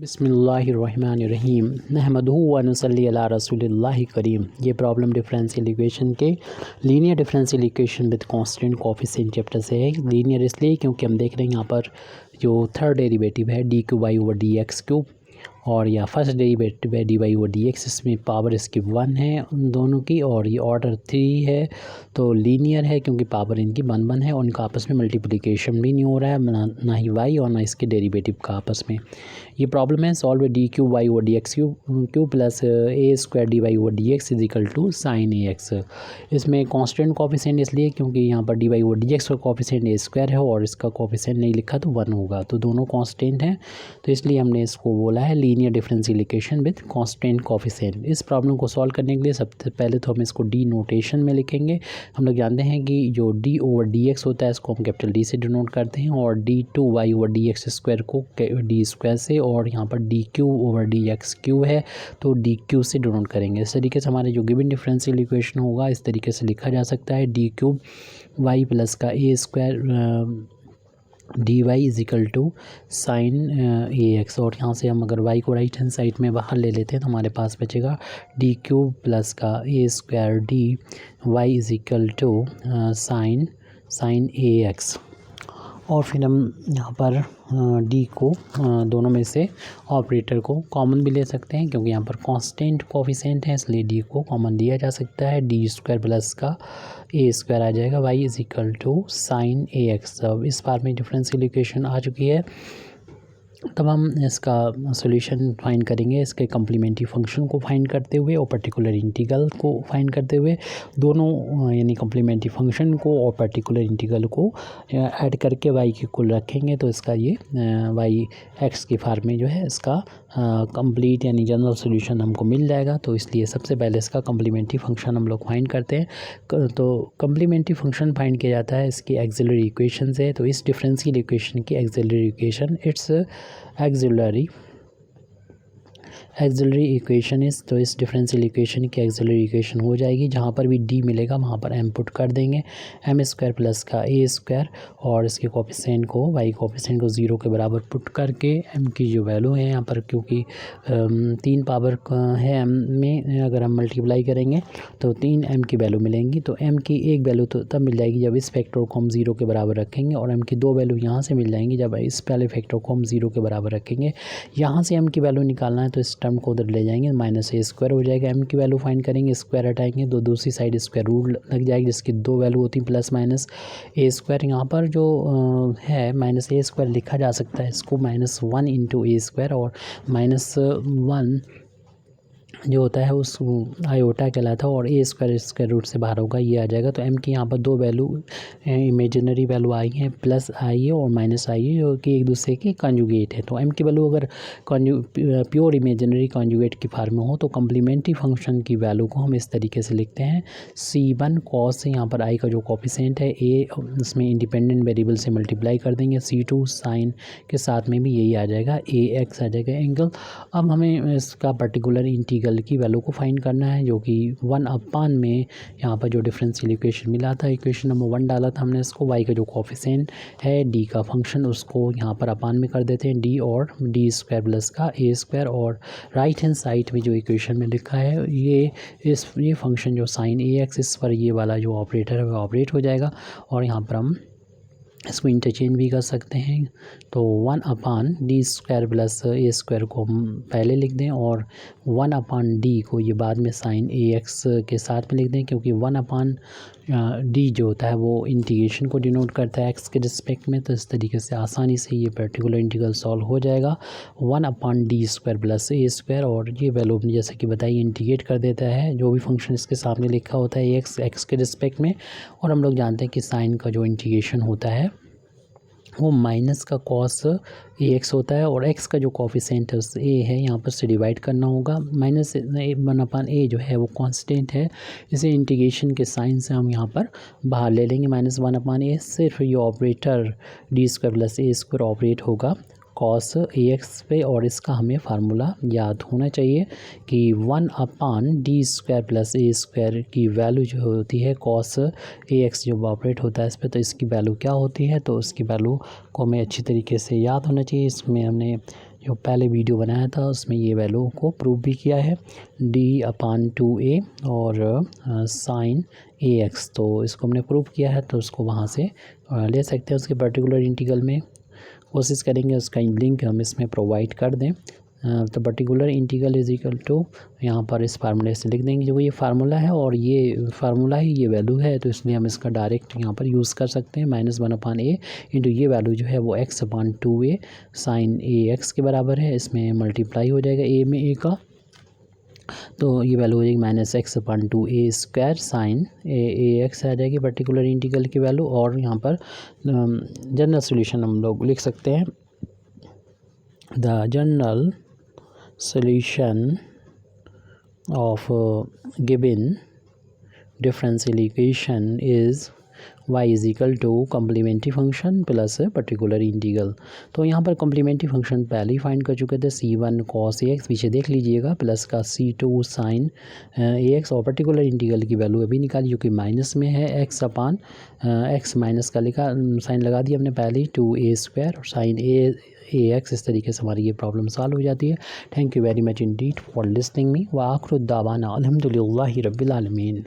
बिस्मिल्लाहिर्रहमानिर्रहीम नहमदुहु व नुसल्ली अला रसूलिल्लाहि करीम। ये प्रॉब्लम डिफरेंशियल इक्वेशन के linear differential equation with constant coefficient chapter से है। लीनियर इसलिए क्योंकि हम देख रहे हैं यहाँ पर जो थर्ड डेरिवेटिव है d cube y over d x cube, और या फर्स्ट डेरिवेटिव है d y over d x, इसमें पावर इसकी 1 है उन दोनों की, और ये ऑर्डर 3 है तो लीनियर है क्योंकि पावर इनकी 1 है और इनका आपस में मल्टीप्लिकेशन भी नहीं हो रहा है, ना ही वाई और ना इसके डेरिवेटिव का आपस में। ये प्रॉब्लम है solve d cube y over d x cube plus a square D y over d x is equal to sine A x. इसमें कॉन्स्टेंट कोफिशिएंट इसलिए क्योंकि यहाँ पर d y over d x का कोफिशिएंट ए स्क्वायर है और इसका coefficient नहीं लिखा तो 1 होगा, तो दोनों कॉन्स्टेंट हैं, तो इसलिए हमने इसको बोला है linear differential equation with constant coefficient. इस प्रॉब्लम को सॉल्व करने के लिए सबसे पहले तो हम इसको डी नोटेशन में लिखेंगे। हम लोग जानते हैं कि जो डी ओवर डी एक्स होता है इसको हम कैपिटल डी से डिनोट करते हैं, और d two y over d x square को डी स्क्वायर से, और यहाँ पर d cube over d x cube है तो डी क्यू से डिनोट करेंगे। इस तरीके से हमारे जो गिवन डिफरेंशियल इक्वेशन होगा इस तरीके से लिखा जा सकता है, डी क्यूब वाई प्लस का A square D Y is equal to sine A X, और यहाँ से हम अगर वाई को राइट हैंड साइड में बाहर ले लेते हैं तो हमारे पास बचेगा डी क्यूब प्लस का A square D Y is equal to sine A X. और फिर हम यहाँ पर डी को दोनों में से ऑपरेटर को कॉमन भी ले सकते हैं क्योंकि यहाँ पर कांस्टेंट कोफिशिएंट है, इसलिए डी को कॉमन लिया जा सकता है। डी स्क्वायर प्लस का ए स्क्वायर आ जाएगा, y is equal to sine A x. अब इस बार में डिफरेंशियल इक्वेशन आ चुकी है, तब हम इसका सॉल्यूशन फाइंड करेंगे इसके कम्प्लीमेंट्री फंक्शन को फाइंड करते हुए और पर्टिकुलर इंटीग्रल को फाइंड करते हुए, दोनों यानी कम्प्लीमेंट्री फंक्शन को और पर्टिकुलर इंटीग्रल को ऐड करके वाई की कुल रखेंगे तो इसका ये वाई एक्स की फॉर्म में जो है इसका कंप्लीट यानी जनरल सॉल्यूशन हमको मिल जाएगा। तो इसलिए सबसे पहले इसका कम्प्लीमेंट्री फंक्शन हम लोग फाइंड करते हैं। तो कम्प्लीमेंट्री फंक्शन फाइंड किया जाता है इसकी एक्सिलरी इक्वेशन से। तो इस डिफरेंशियल इक्वेशन की axillary equation it's axillary equation इस, तो इस डिफरेंशियल इक्वेशन की एक्सिलरी इक्वेशन हो जाएगी, जहाँ पर भी डी मिलेगा वहाँ पर एम पुट कर देंगे, एम स्क्वायर प्लस का ए स्क्वायर, और इसके कोफिशिएंट को वाई कोफिशिएंट को 0 के बराबर पुट करके एम की जो वैल्यू है यहाँ पर क्योंकि 3 पावर है एम में, अगर हम मल्टीप्लाई करेंगे तो 3 एम की वैल्यू मिलेंगी। तो एम की एक वैल्यू तो तब मिल जाएगी जब इस फैक्टर को हम 0 के बराबर रखेंगे, और एम की 2 वैल्यू यहाँ से मिल जाएंगी जब इस पहले फैक्टर को हम 0 के बराबर रखेंगे। यहाँ से एम की वैल्यू निकालना है तो इस टर्म को उधर ले जाएंगे, माइनस ए स्क्वायर हो जाएगा, एम की वैल्यू फाइंड करेंगे, स्क्वायर हटाएंगे तो दूसरी साइड स्क्वायर रूट लग जाएगी जिसकी 2 वैल्यू होती है प्लस माइनस ए स्क्वायर। यहाँ पर जो है माइनस ए स्क्वायर लिखा जा सकता है इसको -1 इंटू ए स्क्वायर, और -1 जो होता है उस आयोटा कहलाता है, और ए स्क्वायर स्क्वायर रूट से बाहर होगा, ये आ जाएगा। तो एम की यहाँ पर 2 वैल्यू इमेजिनरी वैल्यू आई है, प्लस आई है और माइनस आई है, जो कि एक दूसरे के कॉन्जुगेट है। तो एम की वैल्यू अगर प्योर इमेजिनरी कॉन्जुगेट की फॉर्म में हो तो कम्प्लीमेंट्री फंक्शन की वैल्यू को हम इस तरीके से लिखते हैं, C1 cos से यहाँ पर आई का जो कोफिशिएंट है ए इसमें इंडिपेंडेंट वेरिएबल से मल्टीप्लाई कर देंगे, C2 साइन के साथ में भी यही आ जाएगा, ए एक्स आ जाएगा एंगल। अब हमें इसका पर्टिकुलर इंटीग्रल की वैल्यू को फाइंड करना है जो कि 1/, में यहाँ पर जो डिफरेंशियल इक्वेशन मिला था, इक्वेशन नंबर 1 डाला था हमने, इसको y का जो कोफिशिएंट है डी का फंक्शन उसको यहाँ पर अपान में कर देते हैं, डी और डी स्क्वायर प्लस का ए स्क्वायर, और राइट हैंड साइड में जो इक्वेशन में लिखा है ये फंक्शन जो साइन ए एक्स, इस पर ये वाला जो ऑपरेटर है वो ऑपरेट हो जाएगा, और यहाँ पर हम इसको इंटरचेंज भी कर सकते हैं। तो 1/d square plus a square को हम पहले लिख दें, और 1/d को ये बाद में साइन ए एक्स के साथ में लिख दें, क्योंकि 1/d जो होता है वो इंटीग्रेशन को डिनोट करता है एक्स के रिस्पेक्ट में। तो इस तरीके से आसानी से ये पर्टिकुलर इंटीग्रल सॉल्व हो जाएगा, 1/d square plus a square, और ये वैल्यू जैसे कि बताइए इंटीग्रेट कर देता है जो भी फंक्शन इसके सामने लिखा होता है एक्स के रिस्पेक्ट में। और हम लोग जानते हैं कि साइन का जो इंटीग्रेशन होता है वो माइनस का कॉस ए एक्स होता है, और एक्स का जो कोफिशिएंट है उस ए है यहाँ पर से डिवाइड करना होगा, -1/a जो है वो कांस्टेंट है, इसे इंटीग्रेशन के साइन से हम यहाँ पर बाहर ले लेंगे, -1/a। सिर्फ ये operator D square plus a square operate होगा कॉस ए एक्स पे, और इसका हमें फार्मूला याद होना चाहिए कि 1/d square plus a square की वैल्यू जो होती है कॉस ए एक्स जो ऑपरेट होता है इस पर, तो इसकी वैल्यू क्या होती है, तो उसकी वैल्यू को हमें अच्छी तरीके से याद होना चाहिए। इसमें हमने जो पहले वीडियो बनाया था उसमें ये वैल्यू को प्रूव भी किया है, d/2a और साइन ax, तो इसको हमने प्रूव किया है, तो उसको वहाँ से ले सकते हैं। उसके पर्टिकुलर इंटीग्रल में कोशिश करेंगे उसका लिंक हम इसमें प्रोवाइड कर दें। तो particular integral is equal to यहाँ पर इस फार्मूले से लिख देंगे, जो ये फार्मूला है और ये फार्मूला ही ये वैल्यू है, तो इसलिए हम इसका डायरेक्ट यहाँ पर यूज़ कर सकते हैं। -1/a इंटू ये वैल्यू जो है वो x/2a साइन ax के बराबर है। इसमें मल्टीप्लाई हो जाएगा a में a का, तो ये वैल्यू हो जाएगी -x/2a² साइन ax आ जाएगी पर्टिकुलर इंटीग्रल की वैल्यू। और यहाँ पर जनरल सोल्यूशन हम लोग लिख सकते हैं, the general solution of given differential equation is y is equal to complementary function plus particular integral. तो यहाँ पर कम्प्लीमेंट्री फंक्शन पहले ही फाइंड कर चुके थे, c1 cos ax पीछे देख लीजिएगा, प्लस का c2 sin ax, और पर्टिकुलर इंटीग्रल की वैल्यू अभी निकाली जो कि माइनस में है, x माइनस का लिखा साइन लगा दिया हमने पहले ही, 2a² और साइन ax। इस तरीके से हमारी ये प्रॉब्लम सॉल्व हो जाती है। Thank you very much Indeed for listening me व आखिर दावाना अल्हम्दुलिल्लाहि रब्बिल आलमीन।